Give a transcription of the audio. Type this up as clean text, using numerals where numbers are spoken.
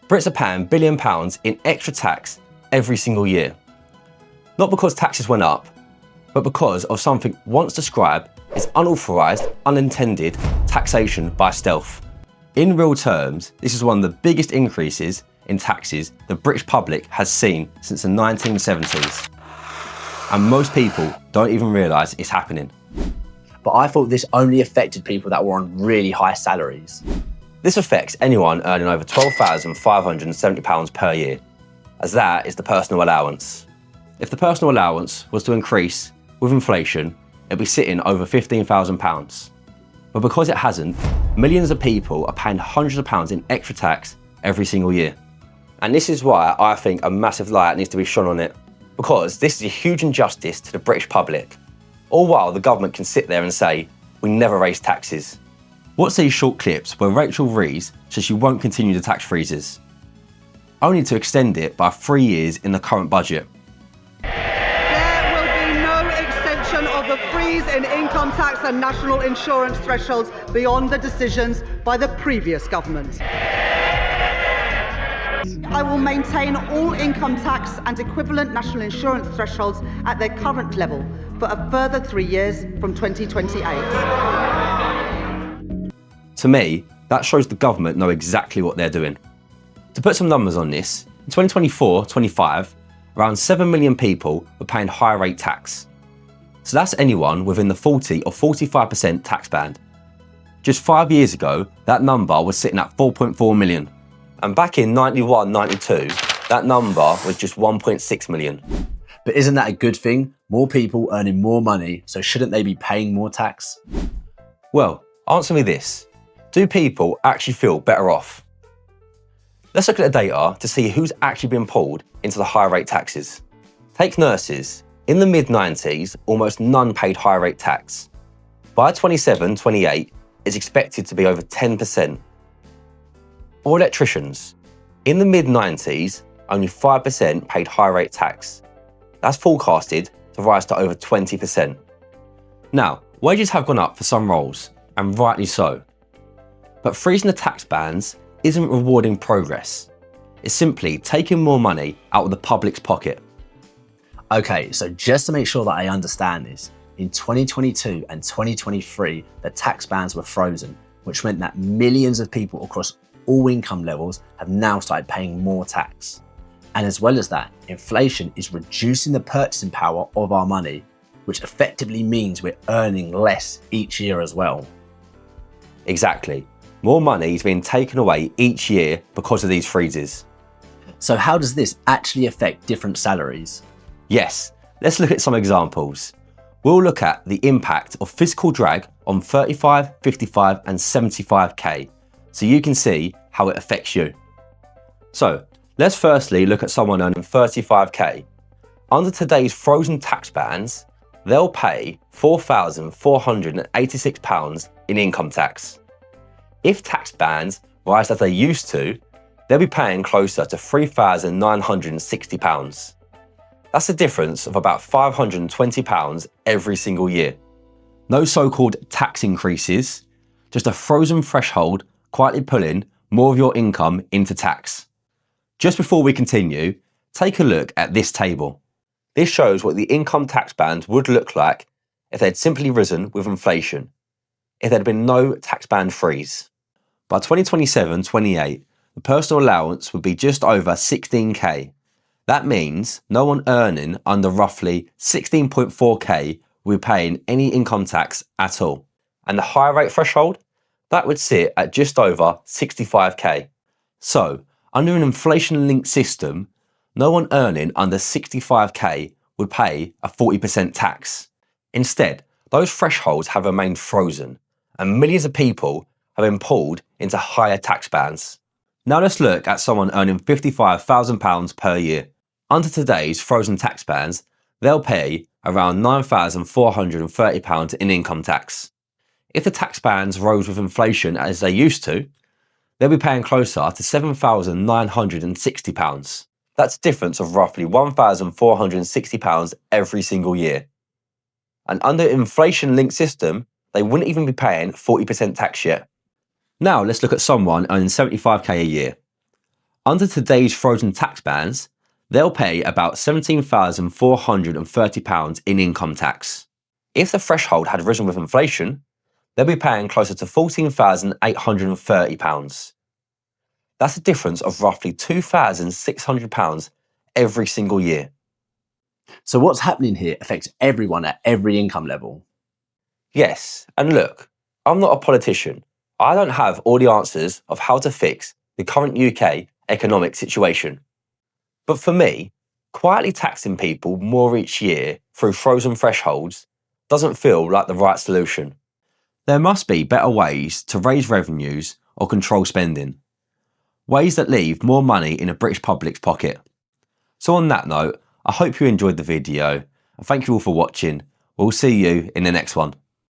Brits are paying £1 billion in extra tax every single year. Not because taxes went up, but because of something once described as unauthorised, unintended taxation by stealth. In real terms, this is one of the biggest increases in taxes the British public has seen since the 1970s. And most people don't even realise it's happening. But I thought this only affected people that were on really high salaries. This affects anyone earning over £12,570 per year, as that is the personal allowance. If the personal allowance was to increase with inflation, it'd be sitting over £15,000. But because it hasn't, millions of people are paying hundreds of pounds in extra tax every single year. And this is why I think a massive light needs to be shone on it, because this is a huge injustice to the British public, all while the government can sit there and say, we never raise taxes. What's these short clips where Rachel Reeves says she won't continue the tax freezes, only to extend it by 3 years in the current budget? There will be no extension of the freeze in income tax and national insurance thresholds beyond the decisions by the previous government. I will maintain all income tax and equivalent national insurance thresholds at their current level for a further 3 years from 2028. To me, that shows the government know exactly what they're doing. To put some numbers on this, in 2024-25, around 7 million people were paying higher rate tax. So that's anyone within the 40 or 45% tax band. Just 5 years ago, that number was sitting at 4.4 million. And back in 91-92, that number was just 1.6 million. But isn't that a good thing? More people earning more money, so shouldn't they be paying more tax? Well, answer me this. Do people actually feel better off? Let's look at the data to see who's actually been pulled into the higher rate taxes. Take nurses. In the mid-90s, almost none paid higher rate tax. By 27-28, it's expected to be over 10%. Or electricians. In the mid-90s, only 5% paid high rate tax. That's forecasted to rise to over 20%. Now, wages have gone up for some roles, and rightly so. But freezing the tax bands isn't rewarding progress. It's simply taking more money out of the public's pocket. Okay, so just to make sure that I understand this, in 2022 and 2023, the tax bands were frozen, which meant that millions of people across all income levels have now started paying more tax. And as well as that, inflation is reducing the purchasing power of our money, which effectively means we're earning less each year as well. Exactly. More money is being taken away each year because of these freezes. So how does this actually affect different salaries? Yes, let's look at some examples. We'll look at the impact of fiscal drag on 35, 55 and 75k, so you can see how it affects you. So let's firstly look at someone earning 35k. Under today's frozen tax bands, they'll pay £4,486 in income tax. If tax bands rise as they used to, they'll be paying closer to £3,960. That's a difference of about £520 every single year. No so-called tax increases, just a frozen threshold quietly pulling more of your income into tax. Just before we continue, take a look at this table. This shows what the income tax bands would look like if they'd simply risen with inflation, if there'd been no tax band freeze. By 2027-28, the personal allowance would be just over 16k. That means no one earning under roughly 16.4k will be paying any income tax at all. And the higher rate threshold, that would sit at just over 65k. So, under an inflation-linked system, no one earning under 65k would pay a 40% tax. Instead, those thresholds have remained frozen, and millions of people have been pulled into higher tax bands. Now let's look at someone earning £55,000 per year. Under today's frozen tax bands, they'll pay around £9,430 in income tax. If the tax bands rose with inflation as they used to, they'll be paying closer to £7,960. That's a difference of roughly £1,460 every single year. And under an inflation-linked system, they wouldn't even be paying 40% tax yet. Now let's look at someone earning 75k a year. Under today's frozen tax bands, they'll pay about £17,430 in income tax. If the threshold had risen with inflation, they'll be paying closer to £14,830. That's a difference of roughly £2,600 every single year. So what's happening here affects everyone at every income level. Yes, and look, I'm not a politician. I don't have all the answers of how to fix the current UK economic situation. But for me, quietly taxing people more each year through frozen thresholds doesn't feel like the right solution. There must be better ways to raise revenues or control spending. Ways that leave more money in the British public's pocket. So on that note, I hope you enjoyed the video and thank you all for watching. We'll see you in the next one.